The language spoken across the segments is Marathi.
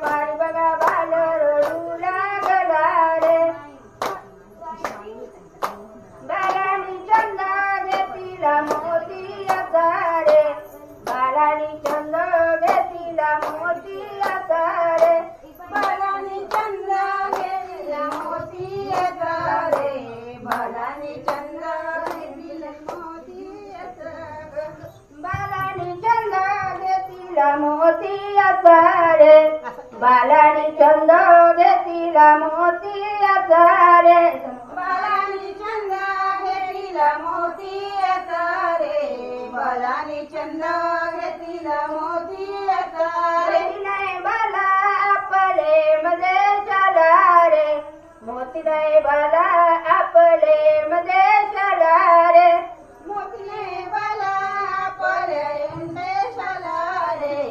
पारी बघा बाल रडू लागला रे बालानी चंद घेतीला मोतियाचा रे बालानी चंद घेतीला मोतियाचा रे बालानी चंद घेतीला मोतियाचा रे बालानी चंद घेतीला मोतियाचा बालानी चंद घेतीला मोतियाचा रे बालानी चंद घेतीला मोतियाचा रे बालानी चंद घेतीला मोतियाचा रे बालानी चंद घेतीला मोतियाचा रे नाही बाला आपले मध्ये चला रे मोती नाही बाला आपले मध्ये चला रे मोती नाही बाला आपले मध्ये चला रे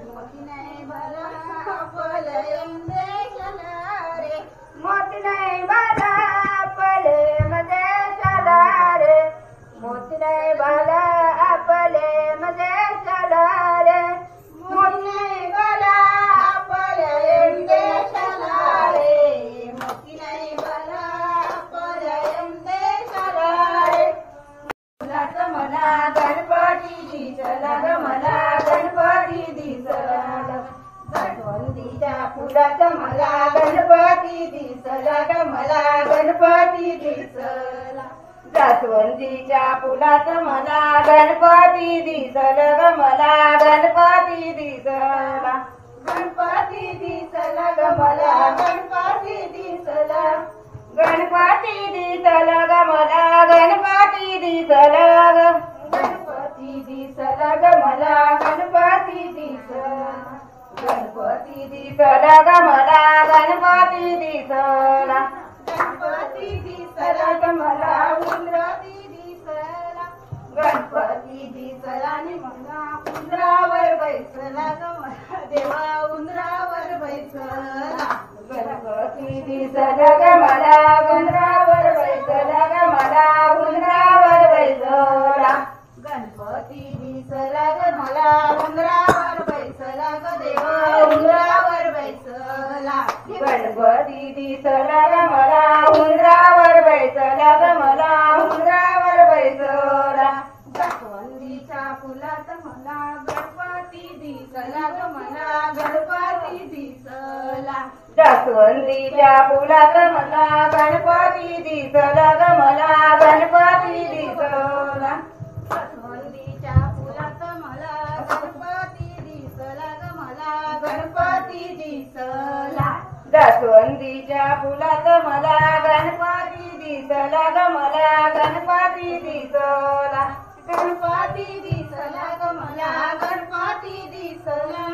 मोती नाही बाला आपले मध्ये चला रे मोती नाही बाला आपले मध्ये चला रे मोती नाही बाला आपले मध्ये चला रे मोती नाही बाला आपले मध्ये चला रे मोती नाही बाला आपले मध्ये चला रे फुलाचं मला गणपती दिसला ग मला गणपती दिसला जास्वंदीच्या फुलाचं मला गणपती दिसला ग मला गणपती दिसला जास्वंदीच्या फुलाचं मला गणपती दिसला ग मला गणपती दिसला गणपती दिसला ग मला गणपती दिसला गणपती दिसला ग मला गणपती दिसला ग गणपती दिसला ग मला गणपती दिसला गणपती दिसला ग मला गणपती दिसला गणपती दिसला ग मला उंदराती दिसला गणपती दिसला आणि मला उंदरावर बैसला ग मला देवा उंदरावर बैसला गणपती दिसला ग मला उंदरावर बैसला ग मला उंदरावर बैसला गणपती दिसला ग मला उंदरावर बैसला ग देवा उंदरावर बैसला गणपती दिसला ग मला उंदरावर बैसला ग मला उंदरावर बैसला जास्वंदीच्या फुलात मला गणपती दिसला ग मला गणपती दिसला जास्वंदीच्या फुलात मला गणपती दिसला ग मला गणपती दिसला जास्वंदीच्या फुलात मला गणपती दिसला ग मला गणपती दिसला जास्वंदीच्या फुलात मला गणपती दिसला ग मला गणपती दिसला गणपती दिसला ग मला गणपती दिसला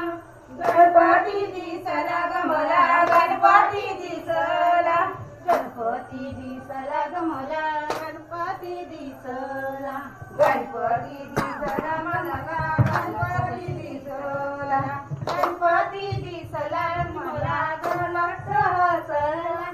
गणपती दिसला ग मला गणपती दिसला गणपती दिसला ग मला गणपती दिसला गणपती दिसला मला गणपती दिसला गणपती दिसला मला गणपत हसला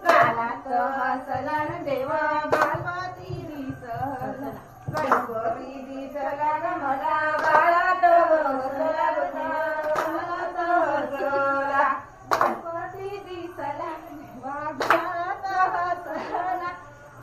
गालात हसला देवा गणपती दिसला गणपती दिसला ग मला गालात हसला गालात हसला गणपती दिसला देवा गालात हसला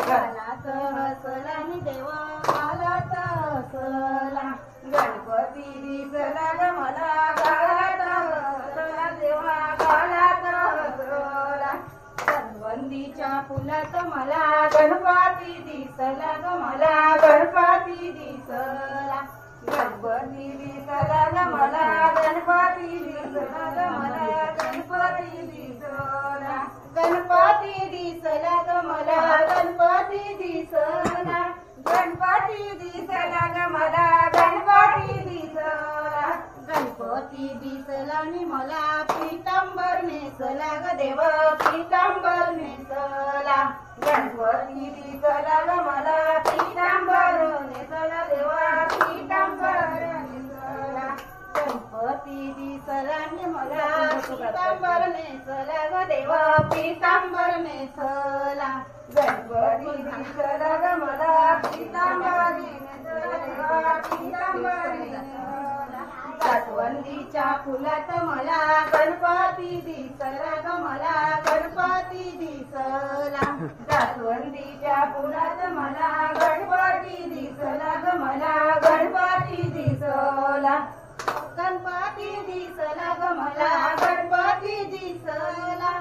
गालात हसला देवा गालात हसला गणपती दिसला ग मला गालात हसला देवा गालात हसला जास्वंदीच्या फुलात मला गणपती दिसला ग मला गणपती दिसला गणपती दिसला ग मला गणपती दिसला ग मला गणपती दिसला गणपती दिसला ग मला गणपती दिसला गणपती दिसला ग मला गणपती दिसला गणपती दिसला आणि मला पीतांबर नेसला ग देव पीतांबर नेसला गणपती दिसला ग मला पीतांबर नेसला देवा पीतांबर नेसला गणपती दिसला आणि मला पीतांबर नेसला ग देवा पीतांबर नेसला गणपती दिसला ग मला पीतांबर नेसला देवा पीतांबर नेसला जास्वंदीच्या फुलात मला गणपती दिसला ग मला गणपती दिसला जास्वंदीच्या फुलात मला गणपती दिसला ग मला गणपती दिसला गणपती दिसला ग मला गणपती दिसला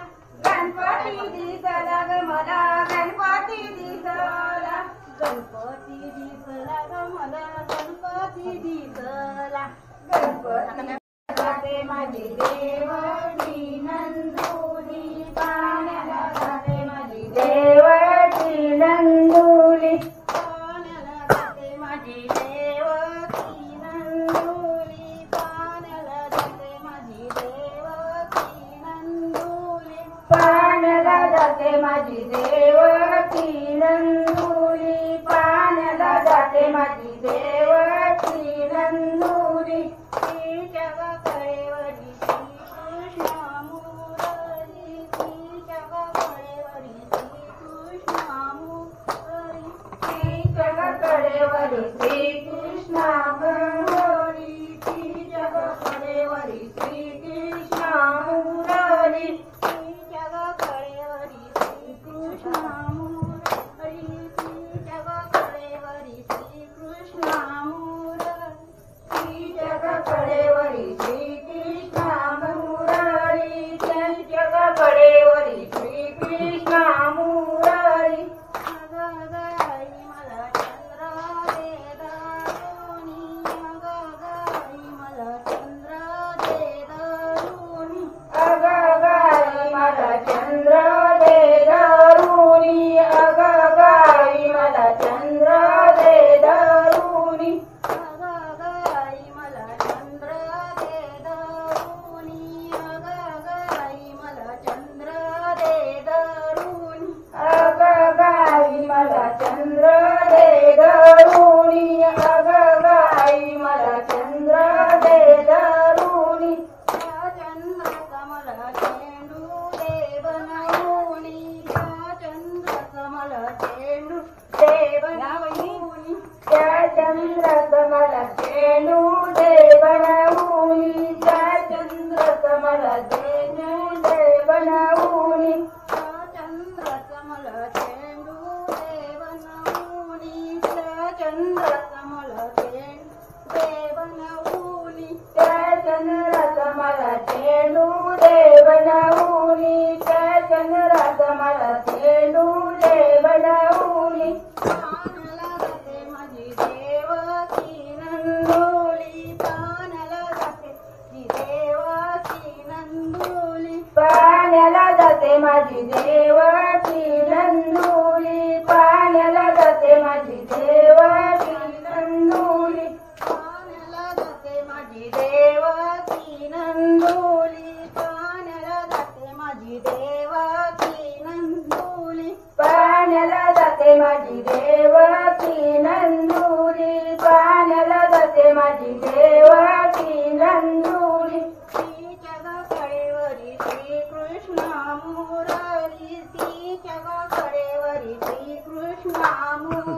गणपती दिसला ग मला गणपती दिसला गणपती दिसला ग मला गणपती दिसला गणपती जाते माझी देवटी नंदुली पाण्याला जाते माझी देवटी नंदुली पाण्याला जाते माझी देवटी नंदुली पाण्याला जाते माझी देवटी नंदुली पाण्याला जाते माझी देवटी नंदुली पाण्याला जाते माझी देवटी नंदुली तिच्या ग कळेवरी श्रीकृष्ण मुरली तिच्या ग कळेवरी श्रीकृष्ण मुरली तिच्या ग कळेवरी श्रीकृष्ण मुरली तिच्या ग कळेवरी श्रीकृष्ण मुरली तिच्या ग कळेवरी श्रीकृष्ण मुरली तिच्या ग कळेवरी श्रीकृष्ण मुरली जग कडेवरी श्रीकृष्ण मुरली त्यांच्या ग कडेवरी श्रीकृष्ण मुरली अग गाई मला चंद्र दे दारुणी अग गाई मला चंद्र दे दारुणी अग गाई मला चंद्र दे दारुणी अग गाई मला चंद्र दे दारुणी मला चंद्र दे दारुणी अग गाई मला चंद्र दे दारुणी चंद्र कमला चेंडू दे बनवूनी चंद्र कमला चेंडू दे बनवूनी त्या चंद्र कमला चेंडू दे बनवूनी त्या चंद्र कमला चेंडू दे बनवूनी चंद्र कमला चेंडू चंद्र कमला चेंडू बनवूनी त्या चंद्र कमला चेंडू दे बनवूनी त्या चंद्र कमला चेंडू दे बनवूनी पाण्याला जाते माझी देवकी नंदुली पाण्याला जाते जी देवकी नंदुली पाण्याला जाते माझी देवकी नंदुली पाण्याला जाते माझी देवकी नंदुली पाण्याला जाते माझी देवकी नंदुली पाण्याला जाते माझी देवकी नंदुली पाण्याला जाते माझी देवकी नंदुली पाण्याला जाते माझी देवकी नंदुली तिच्या ग कडेवरी श्रीकृष्ण मुरली तिच्या ग कडेवरी श्रीकृष्ण मुरली